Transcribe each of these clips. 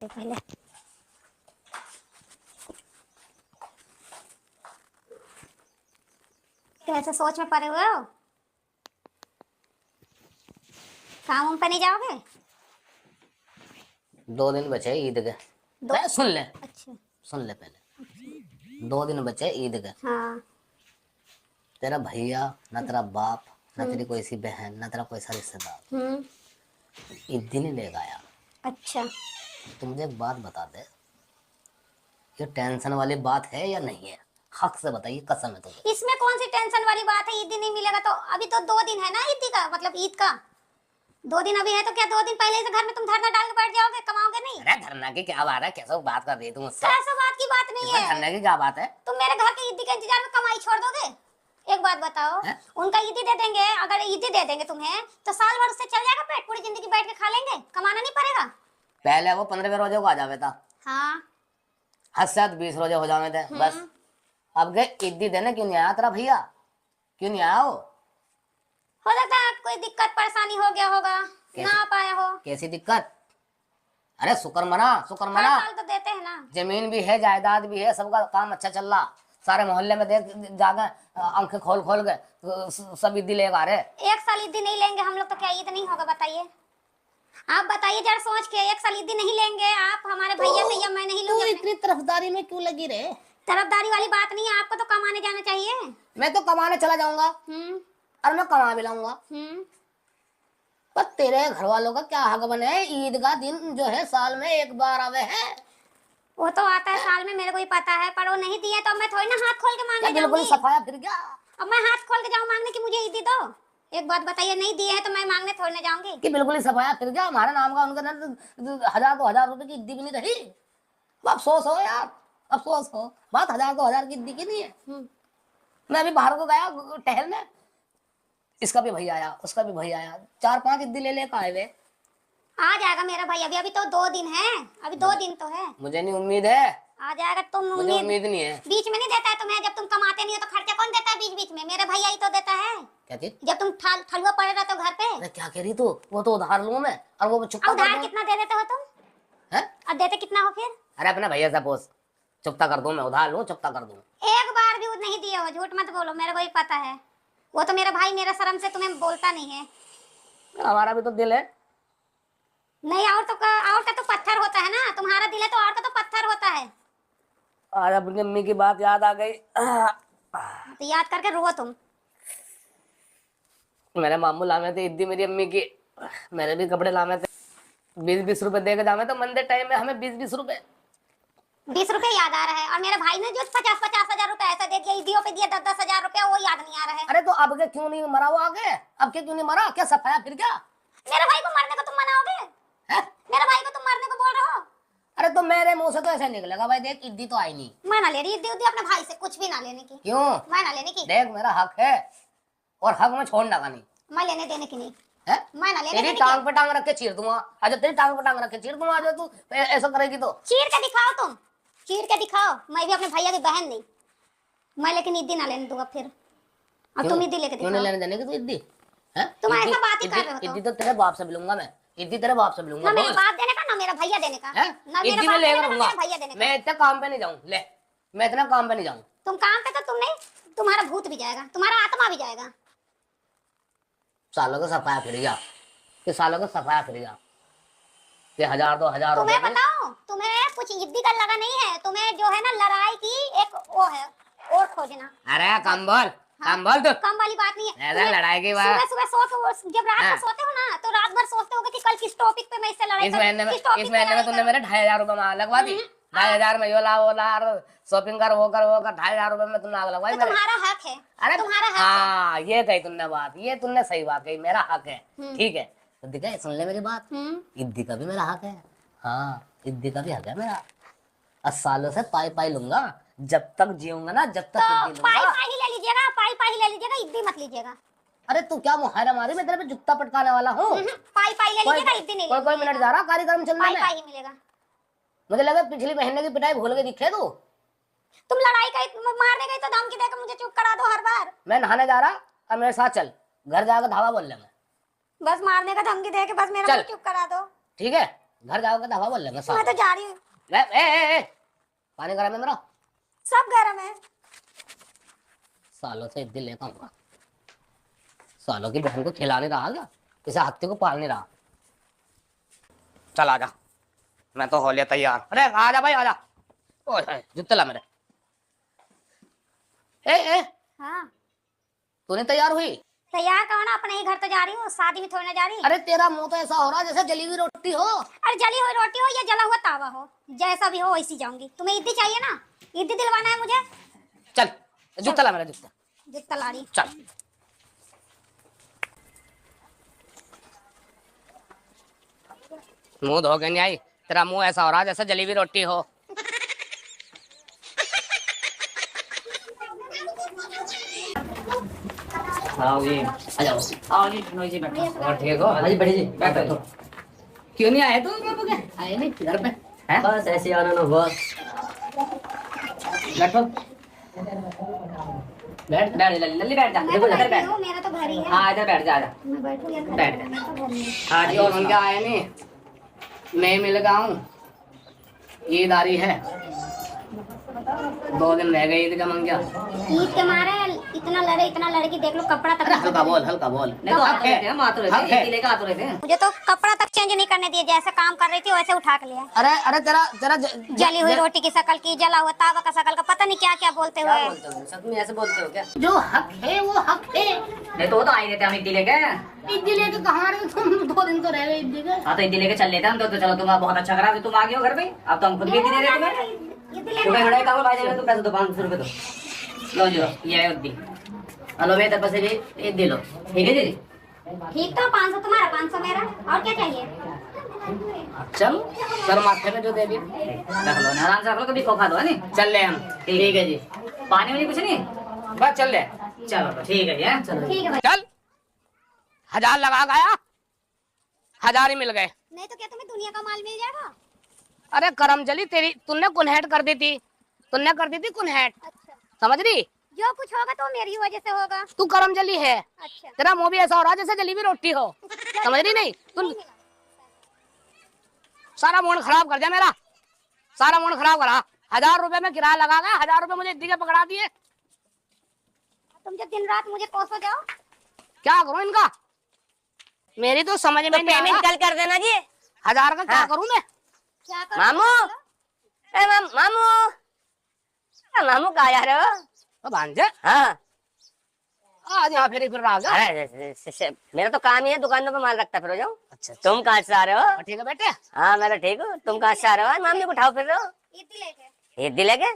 पहले कैसे सोच में पड़े हुए हो? काम पे नहीं जाओगे? 2 दिन बचे ईद के। सुन ले, अच्छा सुन ले पहले। 2 दिन बचे ईद के। हाँ। तेरा भैया न तेरा बाप न तेरी कोई सी बहन न तेरा कोई सा रिश्तेदार ईद नहीं लेगा आया। अच्छा तुम मुझे एक बात बता दे, ये टेंशन वाली बात है या नहीं है? हक से बताइए, कसम है तुम्हें। इसमें कौन सी टेंशन वाली बात है? ईद नहीं मिलेगा तो अभी तो 2 दिन है ना ईद का, मतलब ईद का 2 दिन अभी है, तो क्या 2 दिन पहले से घर में तुम धरना डाल के बैठ जाओगे? कमाओगे नहीं? अरे धरना की क्या बात है? कैसे बात कर रही है तुम मुझसे? ऐसा बात की बात नहीं है। धरना की क्या बात है? तुम मेरे घर के ईद के इंतजार में कमाई छोड़ दोगे? एक बात बताओ है? उनका ईदी दे देंगे, अगर ईदी दे देंगे तुम्हें तो साल भर उससे चल जाएगा पेट, पूरी जिंदगी बैठ के खा लेंगे, कमाना नहीं पड़ेगा। पहले वो 15वें रोजे को आ जावे था। हाँ हद से हद 20 रोजे हो जावे थे बस। अब गए ईदी देने, क्यों नहीं आया तेरा भैया? क्यों नहीं आया वो? हो सकता है कोई दिक्कत परेशानी हो गया होगा, ना आ पाया हो। कैसी दिक्कत? अरे शुक्र मना, शुक्र हर मना। साल तो देते हैं ना। जमीन भी है, जायदाद भी है, सबका काम अच्छा चल रहा। सारे मोहल्ले में देख जाके आंखें खोल खोल के सब ईदी लेगा। अरे एक साल ईदी नहीं लेंगे हम लोग तो क्या ईद नहीं होगा? बताइए, आप बताइए जरा सोच के। एक साल ईदी नहीं लेंगे आप हमारे भैया से, या मैं नहीं तू लूंगी। इतनी तरफदारी में क्यों लगी रे? तरफदारी वाली बात नहीं है, आपको तो कमाने जाना चाहिए। मैं तो कमाने चला जाऊंगा और मैं कमा भी लाऊंगा। पर तेरे घर वालों का क्या हक बने? ईद का दिन जो है साल में एक बार आवे है। वो तो आता है साल में, मेरे को ही पता है, पर वो नहीं दिए तो मैं थोड़ी ना हाथ खोल के मांगने बिल्कुल जाऊंगी। सफाया फिर क्या? अब मैं हाथ खोल के जाऊं मांगने की मुझे ईदी दो? एक बात बताइए, नहीं दिए हैं तो मैं मांगने थोड़ी ना जाऊंगी। कि बिल्कुल ही सफाया फिर क्या? हमारे नाम का उनका 1000-2000 रुपए की ईदी भी नहीं रही। अफसोस हो यार, अफसोस हो। बात 1000-2000 की ईदी की नहीं है। मैं अभी बाहर को गया टहलने, इसका भी भैया आया, उसका भी भैया आया, 4-5 ईदी ले लेकर आए वे। आ जाएगा मेरा भाई, अभी अभी तो 2 दिन है, अभी 2 दिन तो है। मुझे नहीं उम्मीद है, आ जाएगा। तुम मुझे उम्मीद नहीं है। बीच में नहीं देता है तुम्हें? जब तुम कमाते नहीं हो तो खर्चा कौन देता है बीच बीच में? मेरा भैया ही तो देता है। क्या चीज? जब तुम ठलुआ पड़े रहते हो घर पे। अरे क्या कह रही तू? वो तो उधार लूं मैं और वो चुकता कर उधार दूं। कितना दे देते हो तुम? हैं? अब देते कितना हो फिर? अरे अपने भैया से पूछ, चुकता कर दूं मैं, उधार लूं चुकता कर दूं। एक बार भी नहीं दिए हो, झूठ मत बोलो, मेरे को ही पता है। वो तो मेरा भाई मेरा शर्म से तुम्हें बोलता नहीं है। हमारा भी तो दिल है। नहीं, और का तो पत्थर होता है ना, तुम्हारा दिल है तो और का तो पत्थर होता है। आज अपनी अम्मी की बात याद आ गई। तो याद करके रो तुम। मेरे मामू लामे थे ईदी मेरी अम्मी की, मेरे भी कपड़े लामे थे। 20-20 रुपए दे के जामे तो मंदे टाइम में हमें 20-20 रुपए। 20 रुपए याद आ रहा है, और मेरे भाई ने जो 50-50 हजार रुपए ऐसा दे दिया, ईदियों पे दिया 10-10 हजार रुपया, वो याद नहीं आ रहा है। अरे तो अब के क्यों नहीं मरा वो आगे? अब के क्यों नहीं मरा? क्या सफाया फिर क्या? मेरे भाई को मरने को तुम मनाओगे? है? मेरे भाई को तुम मरने को बोल रहे हो? अरे तो मेरे मुंह से तो ऐसे निकलेगा भाई, देख ईदी तो आई नहीं। मैं ना ले रही ईदी अपने भाई से, कुछ भी ना लेने की। क्यों? मैं ना लेने की। देख मेरा हक है और हक में छोड़ना का नहीं मैं लेने देने की नहीं है। मैं ना लेने तेरी देने टांग पे टांग रख के चीर दूंगा। आज तेरी टांग पे टांग रख के चीर दूंगा। आज तू ऐसा करेगी तो चीर के दिखाओ, तुम चीर के दिखाओ। मैं भी अपने भैया की बहन नहीं, मैं लेकिन ईदी ना लेने दूंगा फिर। और तुम ईदी लेके क्यों दिखाओ। नहीं लेने देने की तू ईदी? हैं? तुम ऐसा बात ही कर रहे हो ईदी तो तेरे बाप से मिलूंगा मैं। ईदी तेरे बाप से मिलूंगा। ना मेरे बाप देने का, ना मेरा भैया देने का। हैं? ना मेरा ईदी बाप में देने लेकर का, ना रहूंगा मेरा भैया देने का। मैं। इतने काम पे नहीं जाऊं। ले, मैं इतना काम पे नहीं जाऊं। तुम काम पे तो तुम नहीं, तुम्हारा भूत भी जाएगा, तुम्हारा आत्मा भी जाएगा। सालों का सफाया फिर गया, कि सालों का सफाया फिर गया कि 1000-2000 रुपए। तुम्हें बताओ, तुम्हें कुछ ईदी का लगा नहीं है, तुम्हें जो है ना लड़ाई की एक वो है और खोजना। अरे कम बोल, कम बोल तू। कम वाली बात नहीं है। ऐसा लड़ाई की बात। सुबह सुबह सो के जब रात को सोते हो ना, तो रात भर सोचते होगे कि कल किस टॉपिक पे मैं इससे लड़ाई इस करूं, महीने में किस टॉपिक इस पे महीने में लड़ाई तुमने मेरे 2500 रुपए में आग लगवा दी। 2500 में यो ला वो ला, शॉपिंग कर वो कर वो कर, 2500 रुपए में तुमने आग लगवाई तो मेरे। तुम्हारा हक है। अरे तुम्हारा हक हाँ, ये कही तुमने बात, ये तुमने सही बात कही, मेरा हक है। ठीक है तो दिखा, सुन ले मेरी बात। ईदी का भी मेरा हक है। हाँ, ईदी का भी हक है मेरा। 10 सालों से पाई पाई लूंगा, जब तक जीऊंगा ना, जब तक तो ईदी पाई लूंगा। पाई ही ले लीजिएगा, पाई पाई ही ले लीजिएगा, ईदी मत लीजिएगा। अरे तू क्या मुहायरा मारी? मैं तेरे पे जूता पटकाने वाला हूँ। पाई पाई ले लीजिएगा, ईदी नहीं कोई मिनट जा रहा कार्यक्रम चलने पाई में। पाई ही मिलेगा। मुझे लगा पिछली महीने की पिटाई भूल के दिखे तू। तुम लड़ाई गई, मारने गई तो धमकी देकर मुझे चुप करा दो हर बार। मैं नहाने जा रहा और मेरे साथ चल, घर जाकर धावा बोल लेंगे। बस मारने का धमकी दे के बस मेरा मुंह चुप करा दो। ठीक है, घर जाओगे तो हवा बोल लेंगे मैं साहब। तो जा रही हूँ, ए, पानी गर्म है मेरा। सब गर्म है। सालों से दिल लेता हूँ, सालों की बहन को खिला नहीं रहा क्या, इसे हत्ती को पाल नहीं रहा। चल आजा, मैं तो हो लिया तैयार। अरे आजा भाई आजा। ओए जूते ला मेरे। ए हाँ तूने तैयार हुई? तैयार कहो ना, अपने ही घर तो जा रही हूँ, शादी में थोड़ी ना जा रही। अरे तेरा मुंह तो ऐसा हो रहा जैसे जली हुई रोटी हो। अरे जली हुई रोटी हो या जला हुआ तावा हो, जैसा भी हो वैसी जाऊंगी। तुम्हें ईदी चाहिए ना, ईदी दिलवाना है मुझे। चल जूता ला मेरा, जूता जितना ला रही। चल। मुंह धो के नहीं आई, तेरा मुंह ऐसा हो रहा जैसे जली हुई रोटी हो। आओ जी, आ जाओ। आओ जी, जी बैठो। और ठीक हो? हाँ जी बैठिए जी, बैठो। क्यों नहीं आए तुम बाबू के? आए नहीं घर पे? हैं? बस ऐसे आना ना हुआ। बैठो। बैठ लल्ली बैठ जा। मैं देखो तो इधर बैठी बैठ। हूँ, मेरा तो घर ही है। हाँ इधर बैठ जा, आजा। मैं बैठूँ या बैठ जा। मैं तो घर ही है। हाँ जी, और उनके आए नहीं, मैं मिल गया हूँ। ईद आ रही है, 2 दिन रह गए ईद का मंगिया। ईद के मारे इतना लड़े कि देख लो कपड़ा तक अरे हल्का बोल, हल्का बोल। नहीं तो आते रहते हैं, हम आते रहते हक हैं, है। एक लेकर आते रहते हैं। मुझे तो कपड़ा तक चेंज नहीं करने दिए, जैसे काम कर रही थी वैसे उठा के लिया। अरे अरे तेरा तेरा जली हुई रोटी की शकल की, जला हुआ तावा का शकल का, पता नहीं क्या क्या बोलते क्या हुए। बोलते हो सच में, ऐसे बोलते हो क्या? जो हक है वो हक है। नहीं तो वो तो आ ही रहते हैं, हम इड्ली लेके। ईदी लेके कहाँ रहे तुम? 2 दिन तो रह गए ईदी के। हाँ तो इड्ली लेके चल लेते हैं हम तो चलो, तुम बहुत अच्छा करा, तुम आ गए हो घर पे। अब तो हम खुद भी इड्ली दे रहे तुम्हें। तुम्हें खड़े काम भाई देंगे, तुम पैसे दो 500 रुपए दो। लो ये है इड्ली। हेलो मेरे तरफ से भी इड्ली लो, ठीक है जी? ठीक तो 500 तुम्हारा 500 मेरा, और क्या चाहिए। चल सर माथे पे जो दे दी। रख लो ना, आराम से रख लो, कभी खो खा दो है नहीं। चल ले हम। ठीक है जी। पानी वानी कुछ नहीं? बस चल ले। चलो तो ठीक है जी, हैं? चलो ठीक है भाई। चल 1000 लगा गया, 1000 ही मिल गए। नहीं तो क्या तुम्हें दुनिया का माल मिल जाएगा। अरे करम जली तेरी, तूने कुनहैट कर दी थी, तूने कर दी थी कुनहैट, अच्छा, समझ रही? जो कुछ होगा तो मेरी वजह से होगा। तू करम जली है, अच्छा तेरा मुंह भी ऐसा हो रहा जैसे जली हुई रोटी हो, समझ रही? नहीं तू सारा मूड खराब कर दिया मेरा, सारा मूड खराब करा। 1000 रुपए में किराया लगा गया, 1000 रुपए मुझे इतनी के पकड़ा दिए। तुम जो दिन रात मुझे कोसो जाओ। क्या करूं इनका, मेरी तो समझ में नहीं आ रहा। कल कर देना जी। 1000 का क्या हाँ। करूं मैं? क्या करो मामू, ए मामू, मामू कहाँ जा रहे हो? तो भांजे हाँ आज यहाँ फिर रहा गया। अरे मेरा तो काम ही है, दुकानों पे माल रखता फिर जाऊँ। अच्छा तुम कहाँ से आ रहे हो? ठीक है बेटे। हाँ मैं तो ठीक हूँ, तुम कहाँ से आ रहे हो? मामू को उठाओ फिर रहे हो, इतनी लेके इड्ली लेके।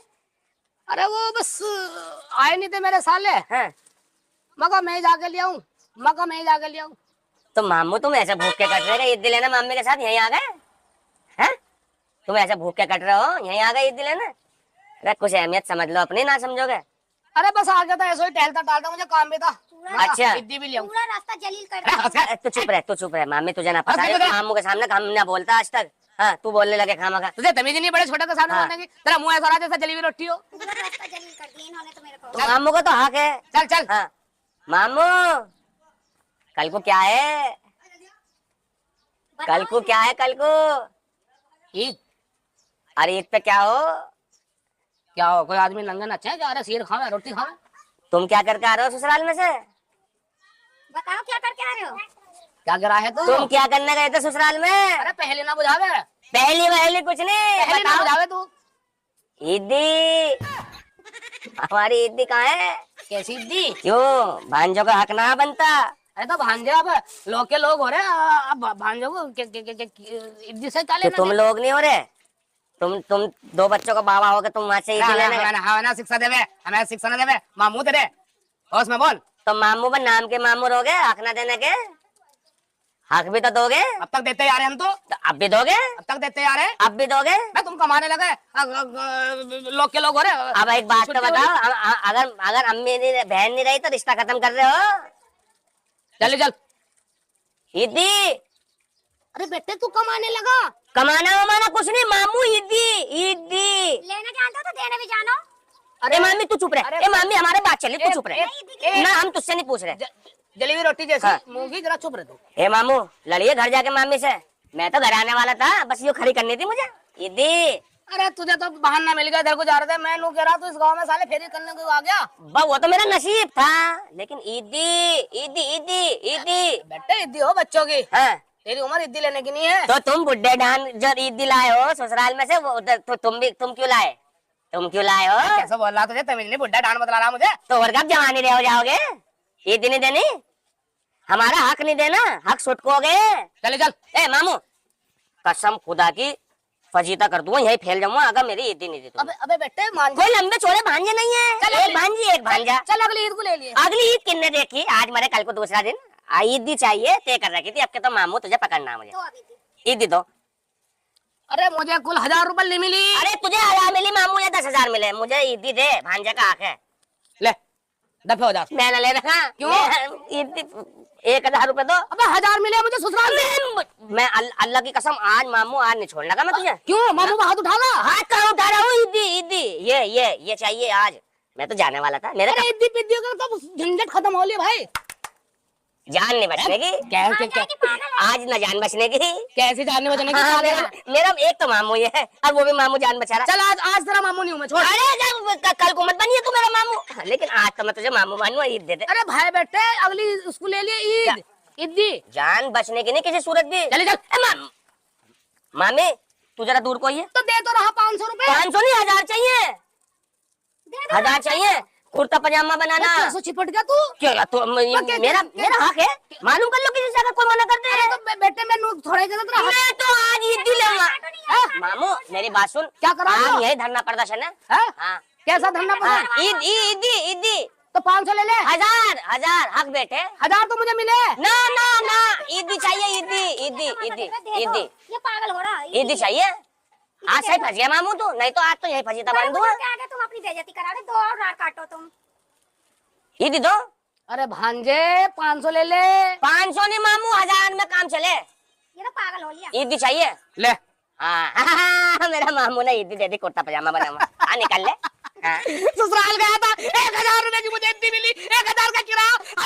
अरे वो बस आए नहीं थे मेरे साले, हाँ मगर मैं ही जाके ले आऊं, मगर मैं ही जाके ले आऊं। तो मामू तुम ऐसे भूख के कट रहे हो, इड्ली लेना मम्मी के साथ यहीं आ गए हैं? तुम ऐसे भूख के कट रहे हो, यहीं आ गए इड्ली लेना? अरे कुछ अहमियत समझ लो अपनी, ना समझोगे? अरे बस आ गया था, ऐसे ही टहलता टहलता, मुझे काम भी था। अच्छा। इड्ली भी ले आऊं। पूरा रास्ता जलील कर दिया। अरे तू चुप रह, तू चुप रह, मामी तुझे ना पता अरे है, बेटा। मामू के सामने हम ना बोलता आज तक। हाँ तू बोलने लगे खामा खा। तुझे तमीज नहीं पड़े छोटे के सामने हाँ। बोलने की, तेरा मुंह ऐसा रहा जैसे जली हुई रोटी हो। पूरा रास्ता जलील कर दिया इन्होंने तो मेरे को। तो मामू को तो हक है। चल चल। हाँ मामू, कल को क्या है? कल को क्या है? कल को ईद अरे ईद पे क्या हो? क्या हो, कोई आदमी लंगन अच्छा है क्या? अरे सीर खावे, रोटी खावे। तुम क्या करके आ रहे हो ससुराल में से? बताओ क्या करके आ रहे हो। क्या गिरा है तू? तुम क्या करने गए थे ससुराल में? अरे पहले ना बुझावे, पहली वहली कुछ नहीं, पहले ना बताओ। बुझावे तू। ईदी, हमारी ईदी कहाँ है? कैसी ईदी? क्यों भांजो का हक ना बनता? अरे तो भांजे अब लोग के लोग हो रहे, अब भांजो को ईदी से क्या कि लेना? तुम लोग नहीं हो रहे? तुम 2 बच्चों का बाबा हो गए, तुम वहां से ईदी लेने गए। हमें शिक्षा देवे, हमें शिक्षा न देवे। मामू तेरे होश में बोल। तो मामू पर नाम के मामू रहोगे, हक ना देने के? हक भी तो दोगे। अब तक देते आ रहे हम तो अब भी दोगे? अब तक देते आ रहे। अब भी दोगे? मैं तुम कमाने लगे, लोग के लोग हो रहे। अब एक बात तो बताओ, अगर अगर अम्मी नहीं बहन नहीं रही तो रिश्ता खत्म कर रहे हो? जल्दी चल। ईदी अरे बेटे तू कमाने लगा। कमाना वमाना कुछ नहीं, मामू ईदी ईदी। लेना जानते हो तो देने भी जानो। अरे मामी तू चुप रहे, ए मामी हमारे बात चली, तू चुप रहे एक- ना, हम तुझसे नहीं पूछ रहे। जली हुई रोटी जैसी हाँ। मूंगी, जरा चुप रहे तू। ए मामू लड़िए घर जाके मामी से, मैं तो घर आने वाला था, बस ये खड़ी करनी थी मुझे ईदी। अरे तुझे तो बहाना मिल गया, इधर को जा रहे थे, मैं कह रहा तू इस गांव में साले फेरी करने को आ गया। वो तो मेरा नसीब था, लेकिन ईदी ईदी ईदी ईदी बेटे इद्दी हो बच्चों की, हाँ। तेरी उम्र इद्दी लेने की नहीं है। तो तुम बुड्ढे डान जो ईदी लाए हो ससुराल में से, वो तो तुम क्यों लाए? तुम क्यों लाए हो? कैसे बोल रहा तुझे तमीज नहीं, बुड्ढा डांड बतला रहा मुझे। तो और कब जवानी रह हो जाओगे? ईदी नहीं देनी, हमारा हक नहीं देना, हक सुटकोगे। चले चल। ए मामू, कसम खुदा की फजीता कर दूंगा, यही फैल जाऊंगा अगर मेरी ईदी नहीं दी तुमने। अबे बेटे मान कोई लंबे चौड़े भांजे नहीं है, चल, एक भांजी एक भांजा। चल अगली ईद को ले लिए। अगली ईद किन्ने देखी? आज मरे कल को दूसरा दिन। ईदी चाहिए तय कर रखी थी, अब के तो मामू तुझे पकड़ना मुझे। तो अभी दी। ईदी दो। अरे मुझे कुल 1000 रुपए नहीं मिली। अरे तुझे 1000 मिली मामू या 10,000 मिले, मुझे ईदी दे, भांजे का हक है। ले दफे हो जा। मैं न ले रहा। क्यों? 1000 रुपए दो। अबे 1000 मिले मुझे ससुराल से। मैं अल्लाह की कसम आज मामू आज नहीं छोड़ने का मैं तुझे। क्यों मामू का हाथ उठाना? हाथ कहाँ उठा रहा हूँ? ईदी ईदी ये चाहिए आज। मैं तो जाने वाला था, मेरे अरे इद्दी पिद्दी का तो झंझट खत्म हो लिया भाई। जान नहीं बचने की। आज न जान बचने की। कैसे जानने बचने की? हाँ, मेरा एक तो मामू ये है और वो भी मामू जान बचा रहा। चल आज तेरा मामू नहीं हूँ मैं, छोड़। अरे कल को मत बनिए तू मेरा मामू, लेकिन आज तो मैं तुझे मामू मानूंगा, ईद दे दे। अरे भाई बेटे अगली उसको ले लिए ईद इद्दी। जान बचने की नहीं किसी सूरत भी। चले चल। मामी तू जरा दूर कोई है तो दे तो रहा 500 रुपए। 500 नहीं 1000 चाहिए, 1000 चाहिए। कुर्ता पजामा बनाना। कैसे चिपट गया तू? क्या तो मेरा हक है, मालूम कर लो किसी से, अगर कोई मना करते हैं। तो बेटे मैं थोड़े के साथ मैं तो आज ईद लूंगा। मामू मेरी बात सुन, क्या करा? आज यही धरना प्रदर्शन है। हाँ कैसा धरना पड़ा? ईद ईदी तो 500 ले ले। 1000 हक बेटे। 1000 तो मुझे मिले। ना ना ना ईदी चाहिए, ईदी ये पागल हो रहा है। ईदी चाहिए। आज सही फंस गया मामू तू, नहीं तो आज तो यही फंसीता बन दूंगा। क्या तुम अपनी बेइज्जती करा रहे, 2 और रात काटो तुम। ईदी दो। अरे भांजे 500 ले ले। 500 नहीं मामू, 1000 में काम चले। ये तो पागल हो लिया। ईदी चाहिए ले। हाँ मेरा मामू ने ईदी दे दी, कुर्ता पजामा बनावा। हाँ निकल ले। हाँ। ससुराल गया था, 1000 रुपए की मुझे इद्दी मिली, 1000 का किराया,